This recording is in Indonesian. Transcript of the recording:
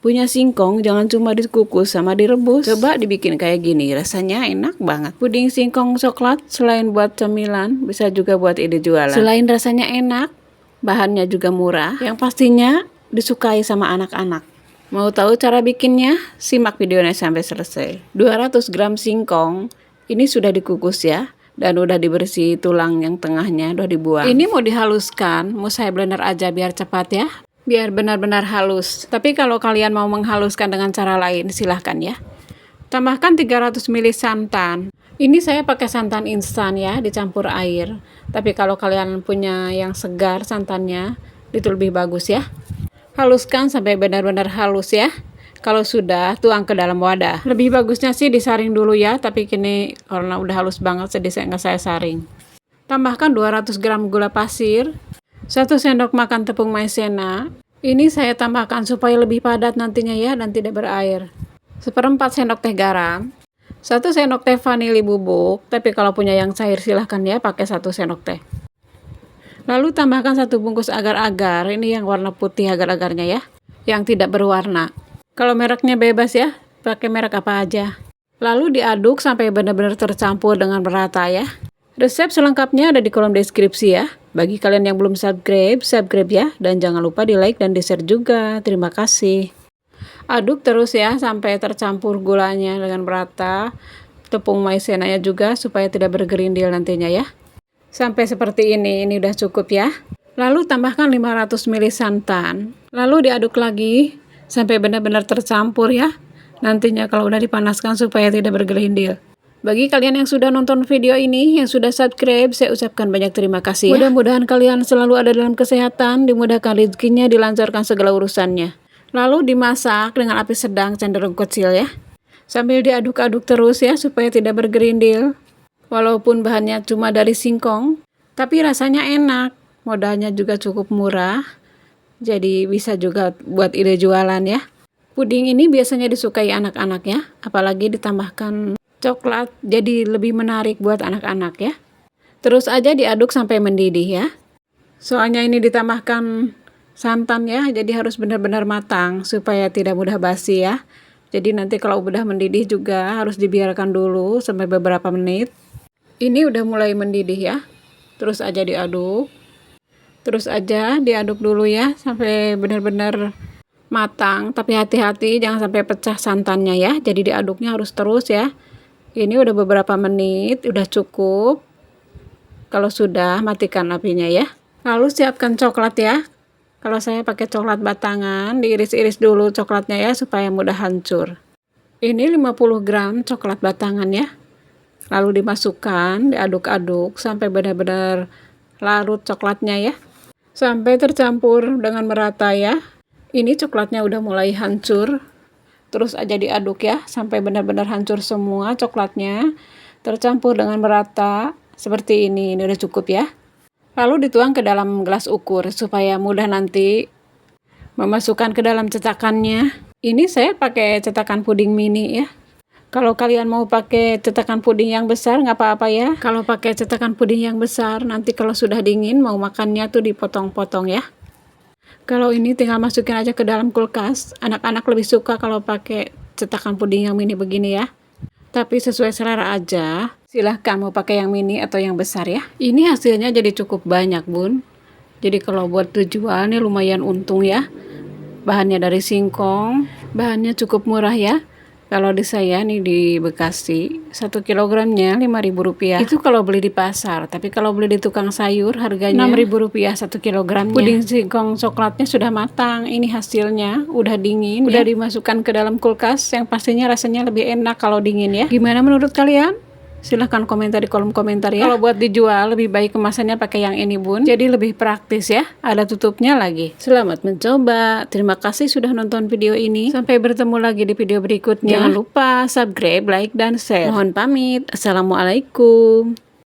Punya singkong jangan cuma dikukus sama direbus. Coba dibikin kayak gini, rasanya enak banget. Puding singkong coklat selain buat cemilan, bisa juga buat ide jualan. Selain rasanya enak, bahannya juga murah, yang pastinya disukai sama anak-anak. Mau tahu cara bikinnya? Simak videonya sampai selesai. 200 gram singkong, ini sudah dikukus ya. Dan udah dibersih tulang yang tengahnya, udah dibuang. Ini mau dihaluskan, mau saya blender aja biar cepat ya. Biar benar-benar halus. Tapi kalau kalian mau menghaluskan dengan cara lain, silahkan ya. Tambahkan 300 ml santan. Ini saya pakai santan instan ya, dicampur air. Tapi kalau kalian punya yang segar santannya, itu lebih bagus ya. Haluskan sampai benar-benar halus ya. Kalau sudah, tuang ke dalam wadah. Lebih bagusnya sih disaring dulu ya, tapi kini karena udah halus banget, jadi nggak saya saring. Tambahkan 200 gram gula pasir, 1 sendok makan tepung maizena. Ini saya tambahkan supaya lebih padat nantinya ya dan tidak berair. 1/4 sendok teh garam, 1 sendok teh vanili bubuk, tapi kalau punya yang cair silahkan ya pakai 1 sendok teh. Lalu tambahkan 1 bungkus agar-agar, ini yang warna putih agar-agarnya ya, yang tidak berwarna. Kalau mereknya bebas ya, pakai merek apa aja. Lalu diaduk sampai benar-benar tercampur dengan merata ya. Resep selengkapnya ada di kolom deskripsi ya. Bagi kalian yang belum subscribe, subscribe ya. Dan jangan lupa di like dan di share juga. Terima kasih. Aduk terus ya sampai tercampur gulanya dengan merata. Tepung maizenanya juga supaya tidak bergerindil nantinya ya. Sampai seperti ini udah cukup ya. Lalu tambahkan 500 ml santan. Lalu diaduk lagi sampai benar-benar tercampur ya. Nantinya kalau udah dipanaskan supaya tidak bergerindil. Bagi kalian yang sudah nonton video ini, yang sudah subscribe, saya ucapkan banyak terima kasih ya. Mudah-mudahan kalian selalu ada dalam kesehatan, dimudahkan rezekinya, dilancarkan segala urusannya. Lalu dimasak dengan api sedang cenderung kecil ya. Sambil diaduk-aduk terus ya, supaya tidak bergerindil. Walaupun bahannya cuma dari singkong, tapi rasanya enak. Modalnya juga cukup murah. Jadi bisa juga buat ide jualan ya. Puding ini biasanya disukai anak-anak ya, apalagi ditambahkan coklat, jadi lebih menarik buat anak-anak ya. Terus aja diaduk sampai mendidih ya. Soalnya ini ditambahkan santan ya, jadi harus benar-benar matang supaya tidak mudah basi ya. Jadi nanti kalau udah mendidih juga harus dibiarkan dulu sampai beberapa menit. Ini udah mulai mendidih ya. Terus aja diaduk. Terus aja diaduk dulu ya sampai benar-benar matang, tapi hati-hati jangan sampai pecah santannya ya. Jadi diaduknya harus terus ya. Ini udah beberapa menit, udah cukup. Kalau sudah, matikan apinya ya. Lalu siapkan coklat ya. Kalau saya pakai coklat batangan, diiris-iris dulu coklatnya ya supaya mudah hancur. Ini 50 gram coklat batangan ya. Lalu dimasukkan, diaduk-aduk sampai benar-benar larut coklatnya ya. Sampai tercampur dengan merata ya. Ini coklatnya udah mulai hancur. Terus aja diaduk ya sampai benar-benar hancur semua coklatnya, tercampur dengan merata seperti ini udah cukup ya. Lalu dituang ke dalam gelas ukur supaya mudah nanti memasukkan ke dalam cetakannya. Ini saya pakai cetakan puding mini ya. Kalau kalian mau pakai cetakan puding yang besar nggak apa-apa ya. Kalau pakai cetakan puding yang besar nanti kalau sudah dingin mau makannya tuh dipotong-potong ya. Kalau ini tinggal masukin aja ke dalam kulkas. Anak-anak lebih suka kalau pakai cetakan puding yang mini begini ya. Tapi sesuai selera aja. Silahkan mau pakai yang mini atau yang besar ya. Ini hasilnya jadi cukup banyak bun. Jadi kalau buat dijual nih lumayan untung ya. Bahannya dari singkong. Bahannya cukup murah ya. Kalau di saya nih di Bekasi 1 kilogramnya Rp5.000. Itu kalau beli di pasar. Tapi kalau beli di tukang sayur harganya Rp6.000 1 kilogramnya. Puding singkong coklatnya sudah matang. Ini hasilnya udah dingin. Udah dimasukkan ke dalam kulkas. Yang pastinya rasanya lebih enak kalau dingin ya. Gimana menurut kalian? Silahkan komentar di kolom komentar ya. Kalau buat dijual lebih baik kemasannya pakai yang ini bun. Jadi lebih praktis ya. Ada tutupnya lagi. Selamat mencoba. Terima kasih sudah nonton video ini. Sampai bertemu lagi di video berikutnya. Jangan lupa subscribe, like, dan share. Mohon pamit. Assalamualaikum.